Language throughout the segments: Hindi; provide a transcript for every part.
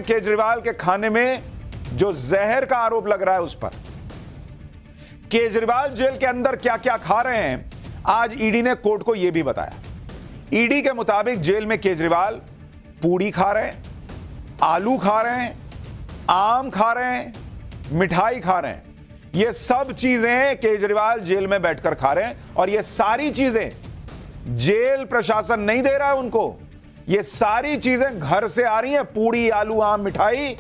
केजरीवाल के खाने में जो जहर का आरोप लग रहा है उस पर। केजरीवाल जेल के अंदर क्या क्या खा रहे हैं, आज ईडी ने कोर्ट को यह भी बताया। ईडी के मुताबिक जेल में केजरीवाल पूड़ी खा रहे हैं, आलू खा रहे हैं, आम खा रहे हैं, मिठाई खा रहे हैं। ये सब चीजें केजरीवाल जेल में बैठकर खा रहे हैं और ये सारी चीजें जेल प्रशासन नहीं दे रहा है उनको। ये सारी चीजें घर से आ रही हैं। पूड़ी, आलू, आम, मिठाई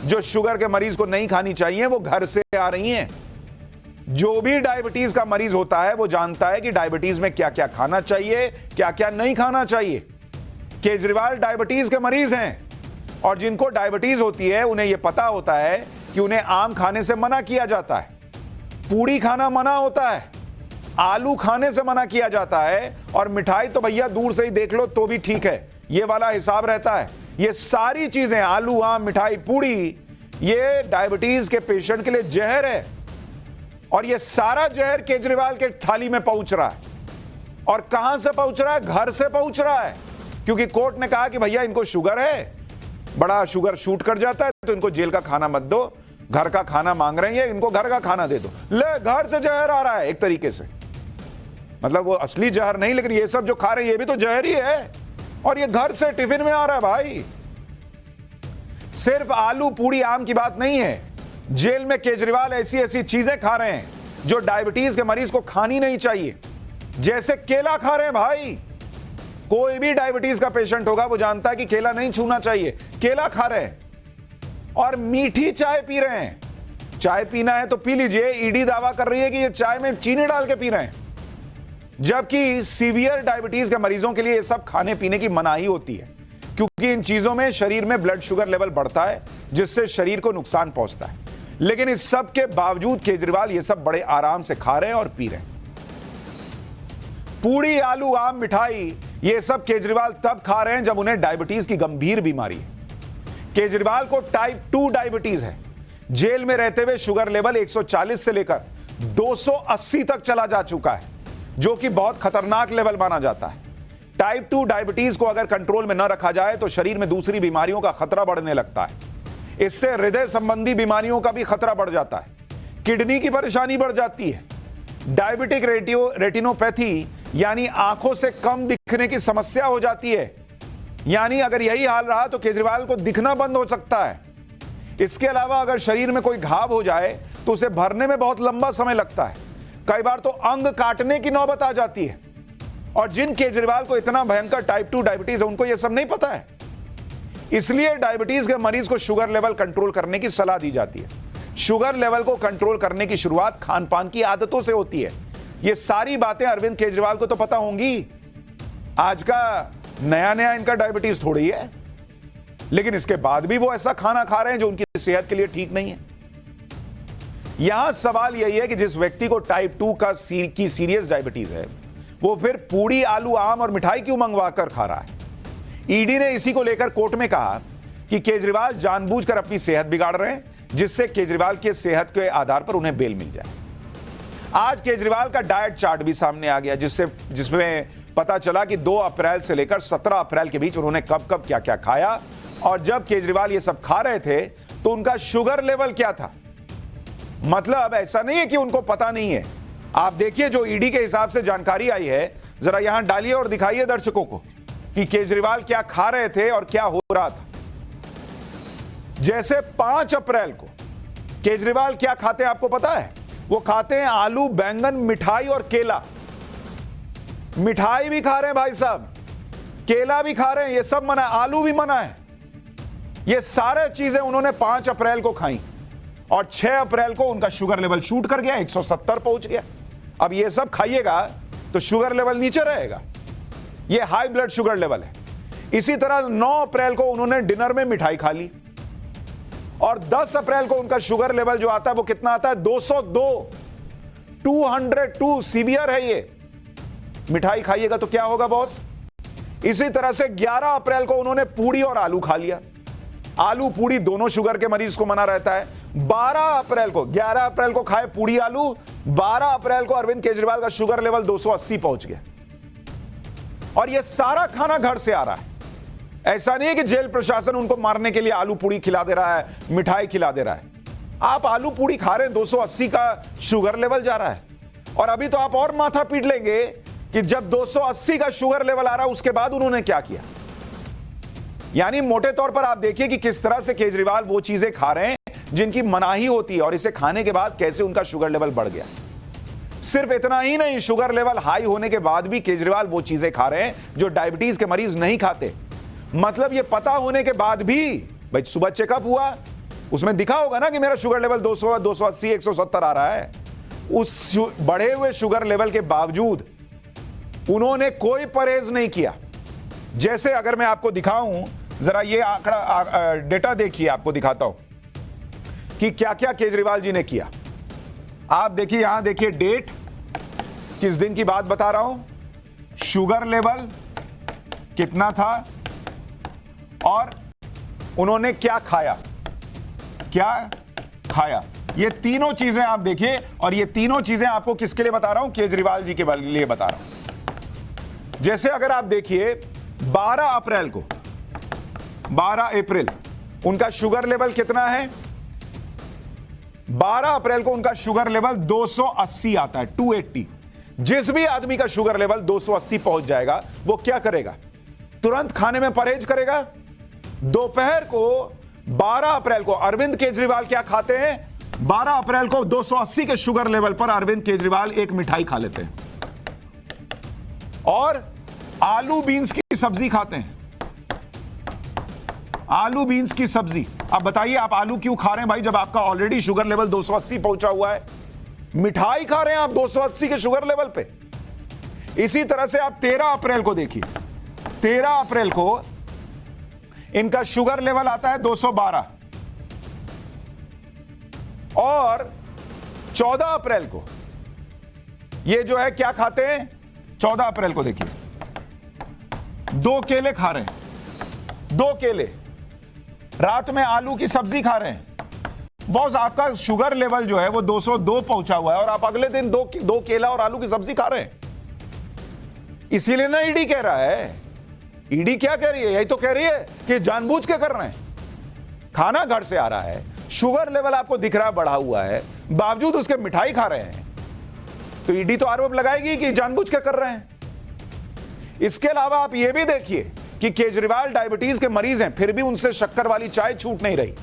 जो शुगर के मरीज को नहीं खानी चाहिए वो घर से आ रही हैं। जो भी डायबिटीज का मरीज होता है वो जानता है कि डायबिटीज में क्या क्या खाना चाहिए, क्या क्या नहीं खाना चाहिए। केजरीवाल डायबिटीज के मरीज हैं और जिनको डायबिटीज होती है उन्हें यह पता होता है कि उन्हें आम खाने से मना किया जाता है, पूड़ी खाना मना होता है, आलू खाने से मना किया जाता है और मिठाई तो भैया दूर से ही देख लो तो भी ठीक है, ये वाला हिसाब रहता है। ये सारी चीजें आलू, आम, मिठाई, पूड़ी, ये डायबिटीज के पेशेंट के लिए जहर है और ये सारा जहर केजरीवाल के थाली में पहुंच रहा है। और कहां से पहुंच रहा है? घर से पहुंच रहा है, क्योंकि कोर्ट ने कहा कि भैया इनको शुगर है, बड़ा शुगर शूट कर जाता है, तो इनको जेल का खाना मत दो, घर का खाना मांग रहे हैं, इनको घर का खाना दे दो। ले, घर से जहर आ रहा है एक तरीके से। मतलब वो असली जहर नहीं, लेकिन ये सब जो खा रहे हैं ये भी तो जहर ही है और ये घर से टिफिन में आ रहा है। भाई सिर्फ आलू, पूड़ी, आम की बात नहीं है। जेल में केजरीवाल ऐसी ऐसी चीजें खा रहे हैं जो डायबिटीज के मरीज को खानी नहीं चाहिए। जैसे केला खा रहे हैं। भाई कोई भी डायबिटीज का पेशेंट होगा वो जानता है कि केला नहीं छूना चाहिए। केला खा रहे हैं और मीठी चाय पी रहे हैं। चाय पीना है तो पी लीजिए। ईडी दावा कर रही है कि ये चाय में चीनी डाल के पी रहे हैं, जबकि सीवियर डायबिटीज के मरीजों के लिए ये सब खाने पीने की मनाही होती है, क्योंकि इन चीजों में शरीर में ब्लड शुगर लेवल बढ़ता है जिससे शरीर को नुकसान पहुंचता है। लेकिन इस सब के बावजूद केजरीवाल ये सब बड़े आराम से खा रहे हैं और पी रहे हैं। पूड़ी, आलू, आम, मिठाई, ये सब केजरीवाल तब खा रहे हैं जब उन्हें डायबिटीज की गंभीर बीमारी है। केजरीवाल को टाइप 2 डायबिटीज है। जेल में रहते हुए शुगर लेवल 140 से लेकर 280 तक चला जा चुका है, जो कि बहुत खतरनाक लेवल माना जाता है। टाइप 2 डायबिटीज को अगर कंट्रोल में न रखा जाए तो शरीर में दूसरी बीमारियों का खतरा बढ़ने लगता है। इससे हृदय संबंधी बीमारियों का भी खतरा बढ़ जाता है, किडनी की परेशानी बढ़ जाती है, डायबिटिक रेटिनोपैथी यानी आंखों से कम दिखने की समस्या हो जाती है। यानी अगर यही हाल रहा तो केजरीवाल को दिखना बंद हो सकता है। इसके अलावा अगर शरीर में कोई घाव हो जाए तो उसे भरने में बहुत लंबा समय लगता है। कई बार तो अंग काटने की नौबत आ जाती है। और जिन केजरीवाल को इतना भयंकर टाइप 2 डायबिटीज है उनको यह सब नहीं पता है। इसलिए डायबिटीज के मरीज को शुगर लेवल कंट्रोल करने की सलाह दी जाती है। शुगर लेवल को कंट्रोल करने की शुरुआत खान पान की आदतों से होती है। ये सारी बातें अरविंद केजरीवाल को तो पता होंगी। आज का नया नया इनका डायबिटीज थोड़ी है, लेकिन इसके बाद भी वो ऐसा खाना खा रहे हैं जो उनकी सेहत के लिए ठीक नहीं है। यहां सवाल यही है कि जिस व्यक्ति को टाइप 2 की सीरियस डायबिटीज है वो फिर पूड़ी, आलू, आम और मिठाई क्यों मंगवा कर खा रहा है। ईडी ने इसी को लेकर कोर्ट में कहा कि केजरीवाल जानबूझकर अपनी सेहत बिगाड़ रहे हैं, जिससे केजरीवाल की सेहत के आधार पर उन्हें बेल मिल जाए। आज केजरीवाल का डाइट चार्ट भी सामने आ गया, जिसमें पता चला कि 2 अप्रैल से लेकर 17 अप्रैल के बीच उन्होंने कब कब क्या क्या खाया और जब केजरीवाल ये सब खा रहे थे तो उनका शुगर लेवल क्या था। मतलब ऐसा नहीं है कि उनको पता नहीं है। आप देखिए जो ईडी के हिसाब से जानकारी आई है, जरा यहां डालिए और दिखाइए दर्शकों को कि केजरीवाल क्या खा रहे थे और क्या हो रहा था। जैसे 5 अप्रैल को केजरीवाल क्या खाते हैं आपको पता है? वो खाते हैं आलू, बैंगन, मिठाई और केला। मिठाई भी खा रहे हैं भाई साहब, केला भी खा रहे हैं, ये सब मना है, आलू भी मना है। ये सारे चीजें उन्होंने 5 अप्रैल को खाई और 6 अप्रैल को उनका शुगर लेवल शूट कर गया, 170 पहुंच गया। अब ये सब खाइएगा तो शुगर लेवल नीचे रहेगा, ये हाई ब्लड शुगर लेवल है। इसी तरह 9 अप्रैल को उन्होंने डिनर में मिठाई खा ली और 10 अप्रैल को उनका शुगर लेवल जो आता है वो कितना आता है? 202, 202 सीवियर है ये। मिठाई खाइएगा तो क्या होगा बॉस? इसी तरह से 11 अप्रैल को उन्होंने पूड़ी और आलू खा लिया। आलू पूड़ी दोनों शुगर के मरीज को मना रहता है। 12 अप्रैल को, 11 अप्रैल को खाए पूड़ी आलू, 12 अप्रैल को अरविंद केजरीवाल का शुगर लेवल 280 पहुंच गया। और यह सारा खाना घर से आ रहा है। ऐसा नहीं है कि जेल प्रशासन उनको मारने के लिए आलू पूड़ी खिला दे रहा है, मिठाई खिला दे रहा है। आप आलू पूड़ी खा रहे हैं, 280 का शुगर लेवल जा रहा है। और अभी तो आप और माथा पीट लेंगे कि जब 280 का शुगर लेवल आ रहा है उसके बाद उन्होंने क्या किया। यानी मोटे तौर पर आप देखिए कि किस तरह से केजरीवाल वो चीजें खा रहे हैं जिनकी मनाही होती है, और इसे खाने के बाद कैसे उनका शुगर लेवल बढ़ गया। सिर्फ इतना ही नहीं, शुगर लेवल हाई होने के बाद भी केजरीवाल वो चीजें खा रहे हैं जो डायबिटीज के मरीज नहीं खाते। मतलब ये पता होने के बाद भी, भाई सुबह चेकअप हुआ, उसमें दिखा होगा ना कि मेरा शुगर लेवल 200, 280, 170 आ रहा है। उस बढ़े हुए शुगर लेवल के बावजूद उन्होंने कोई परहेज नहीं किया। जैसे अगर मैं आपको दिखाऊं, जरा ये आंकड़ा डेटा देखिए, आपको दिखाता हूं कि क्या क्या केजरीवाल जी ने किया। आप देखिए, यहां देखिए डेट, किस दिन की बात बता रहा हूं, शुगर लेवल कितना था और उन्होंने क्या खाया, ये तीनों चीजें आप देखिए। और ये तीनों चीजें आपको किसके लिए बता रहा हूं, केजरीवाल जी के लिए बता रहा हूं। जैसे अगर आप देखिए 12 अप्रैल उनका शुगर लेवल कितना है, 12 अप्रैल को उनका शुगर लेवल 280 आता है, 280। जिस भी आदमी का शुगर लेवल 280 पहुंच जाएगा वो क्या करेगा, तुरंत खाने में परहेज करेगा। दोपहर को 12 अप्रैल को अरविंद केजरीवाल क्या खाते हैं, 12 अप्रैल को 280 के शुगर लेवल पर अरविंद केजरीवाल एक मिठाई खा लेते हैं और आलू बीन्स की सब्जी खाते हैं। आलू बीन्स की सब्जी। अब बताइए आप आलू क्यों खा रहे हैं भाई, जब आपका ऑलरेडी शुगर लेवल 280 पहुंचा हुआ है। मिठाई खा रहे हैं आप 280 के शुगर लेवल पे। इसी तरह से आप 13 अप्रैल को देखिए, 13 अप्रैल को इनका शुगर लेवल आता है 212 और 14 अप्रैल को ये जो है क्या खाते हैं, 14 अप्रैल को देखिए 2 केले खा रहे हैं, 2 केले। रात में आलू की सब्जी खा रहे हैं। बॉस, आपका शुगर लेवल जो है वो 202 पहुंचा हुआ है और आप अगले दिन 2 केला और आलू की सब्जी खा रहे हैं। इसीलिए ना ईडी कह रहा है, ईडी क्या कह रही है, यही तो कह रही है कि जानबूझ के कर रहे हैं। खाना घर से आ रहा है, शुगर लेवल आपको दिख रहा है बढ़ा हुआ है, बावजूद उसके मिठाई खा रहे हैं, तो ईडी तो आरोप लगाएगी कि जानबूझ के कर रहे हैं। इसके अलावा आप यह भी देखिए कि केजरीवाल डायबिटीज के मरीज हैं, फिर भी उनसे शक्कर वाली चाय छूट नहीं रही।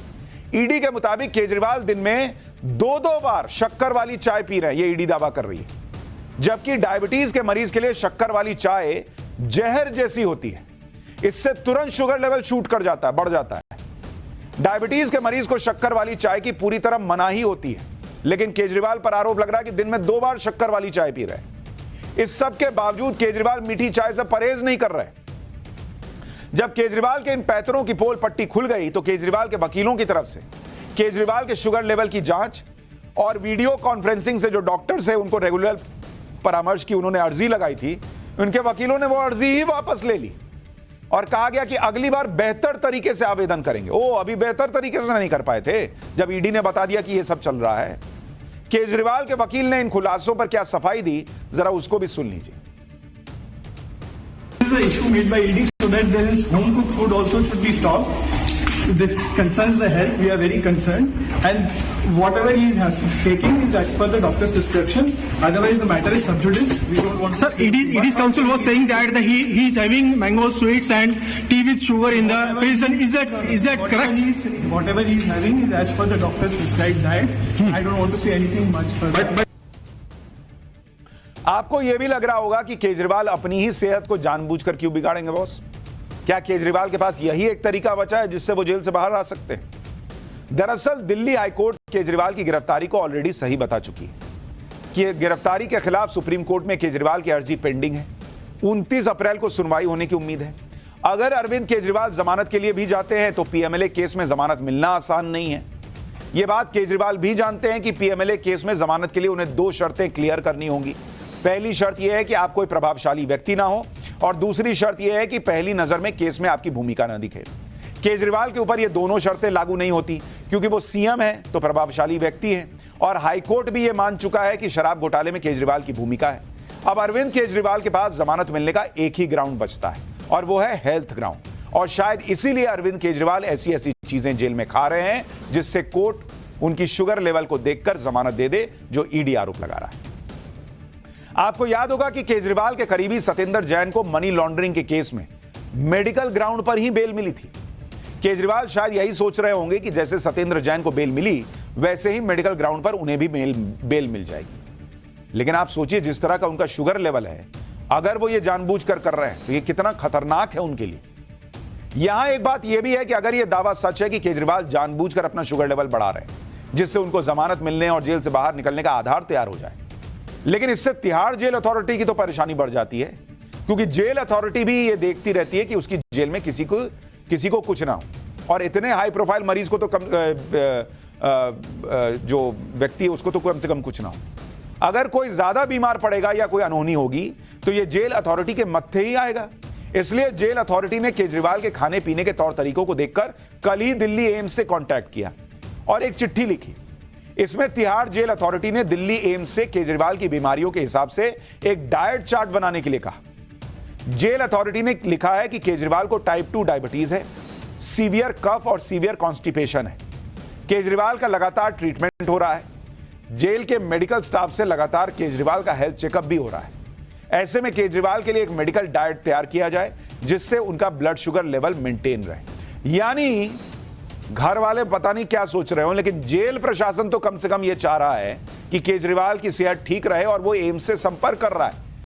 ईडी के मुताबिक केजरीवाल दिन में 2-2 बार शक्कर वाली चाय पी रहे हैं, ये ईडी दावा कर रही है। जबकि डायबिटीज के मरीज के लिए शक्कर वाली चाय जहर जैसी होती है, इससे तुरंत शुगर लेवल शूट कर जाता है, बढ़ जाता है। डायबिटीज के मरीज को शक्कर वाली चाय की पूरी तरह मनाही होती है, लेकिन केजरीवाल पर आरोप लग रहा है कि दिन में 2 बार शक्कर वाली चाय पी रहे हैं। इस सब के बावजूद केजरीवाल मीठी चाय से परहेज नहीं कर रहे। जब केजरीवाल के इन पैतरों की पोल पट्टी खुल गई तो केजरीवाल के वकीलों की तरफ से केजरीवाल के शुगर लेवल की जांच और वीडियो कॉन्फ्रेंसिंग से जो डॉक्टर्स है उनको रेगुलर परामर्श की उन्होंने अर्जी लगाई थी, उनके वकीलों ने वो अर्जी ही वापस ले ली और कहा गया कि अगली बार बेहतर तरीके से आवेदन करेंगे। अभी बेहतर तरीके से नहीं कर पाए थे जब ईडी ने बता दिया कि ये सब चल रहा है। केजरीवाल के वकील ने इन खुलासों पर क्या सफाई दी, जरा उसको भी सुन लीजिए। This is an issue made by ED so that there is home cooked food also should be stopped. This concerns the health. We are very concerned, and whatever he is taking is as per the doctor's prescription. Otherwise, the matter is sub judice. We don't want. Sir, ED's counsel was saying that he is having mango sweets and tea with sugar in the prison. Is that correct? Whatever he is having is as per the doctor's prescribed diet. I don't want to say anything much further. But आपको यह भी लग रहा होगा कि केजरीवाल अपनी ही सेहत को जानबूझकर क्यों बिगाड़ेंगे बॉस? क्या केजरीवाल के पास यही एक तरीका बचा है जिससे वो जेल से बाहर आ सकते हैं? दरअसल दिल्ली हाईकोर्ट केजरीवाल की गिरफ्तारी को ऑलरेडी सही बता चुकी है कि गिरफ्तारी के खिलाफ सुप्रीम कोर्ट में केजरीवाल की अर्जी पेंडिंग है। 29 अप्रैल को सुनवाई होने की उम्मीद है। अगर अरविंद केजरीवाल जमानत के लिए भी जाते हैं तो पीएमएलए केस में जमानत मिलना आसान नहीं है। यह बात केजरीवाल भी जानते हैं कि पीएमएलए केस में जमानत के लिए उन्हें 2 शर्तें क्लियर करनी होंगी। पहली शर्त यह है कि आप कोई प्रभावशाली व्यक्ति ना हो और दूसरी शर्त यह है कि पहली नजर में केस में आपकी भूमिका ना दिखे। केजरीवाल के ऊपर ये दोनों शर्तें लागू नहीं होती क्योंकि वो सीएम है तो प्रभावशाली व्यक्ति है और हाईकोर्ट भी ये मान चुका है कि शराब घोटाले में केजरीवाल की भूमिका है। अब अरविंद केजरीवाल के पास जमानत मिलने का एक ही ग्राउंड बचता है और वो है हेल्थ ग्राउंड, और शायद इसीलिए अरविंद केजरीवाल ऐसी ऐसी चीजें जेल में खा रहे हैं जिससे कोर्ट उनकी शुगर लेवल को देखकर जमानत दे दे, जो ईडी आरोप लगा रहा है। आपको याद होगा कि केजरीवाल के करीबी सतेंद्र जैन को मनी लॉन्ड्रिंग के केस में मेडिकल ग्राउंड पर ही बेल मिली थी। केजरीवाल शायद यही सोच रहे होंगे कि जैसे सतेंद्र जैन को बेल मिली वैसे ही मेडिकल ग्राउंड पर उन्हें भी बेल मिल जाएगी। लेकिन आप सोचिए, जिस तरह का उनका शुगर लेवल है, अगर वो ये जानबूझकर कर रहे हैं तो ये कितना खतरनाक है उनके लिए। यहां एक बात यह भी है कि अगर यह दावा सच है कि केजरीवाल जानबूझकर अपना शुगर लेवल बढ़ा रहे हैं जिससे उनको जमानत मिलने और जेल से बाहर निकलने का आधार तैयार हो जाए, लेकिन इससे तिहाड़ जेल अथॉरिटी की तो परेशानी बढ़ जाती है, क्योंकि जेल अथॉरिटी भी ये देखती रहती है कि उसकी जेल में किसी को कुछ ना हो। और इतने हाई प्रोफाइल मरीज को तो जो व्यक्ति है उसको तो कम से कम कुछ ना हो। अगर कोई ज्यादा बीमार पड़ेगा या कोई अनहोनी होगी तो ये जेल अथॉरिटी के मत्थे ही आएगा। इसलिए जेल अथॉरिटी ने केजरीवाल के खाने पीने के तौर तरीकों को देखकर कल ही दिल्ली एम्स से कांटेक्ट किया और एक चिट्ठी लिखी। इसमें तिहाड़ जेल अथॉरिटी ने दिल्ली एम्स से केजरीवाल की बीमारियों के हिसाब से एक डाइट चार्ट बनाने के लिए कहा। जेल अथॉरिटी ने लिखा है कि केजरीवाल को टाइप 2 डायबिटीज है, सीवियर कफ और सीवियर कॉन्स्टिपेशन है। केजरीवाल का लगातार ट्रीटमेंट हो रहा है। जेल के मेडिकल स्टाफ से लगातार केजरीवाल का हेल्थ चेकअप भी हो रहा है। ऐसे में केजरीवाल के लिए एक मेडिकल डाइट तैयार किया जाए जिससे उनका ब्लड शुगर लेवल मेंटेन रहे। यानी घर वाले पता नहीं क्या सोच रहे हो, लेकिन जेल प्रशासन तो कम से कम यह चाह रहा है कि केजरीवाल की सेहत ठीक रहे और वो एम्स से संपर्क कर रहा है।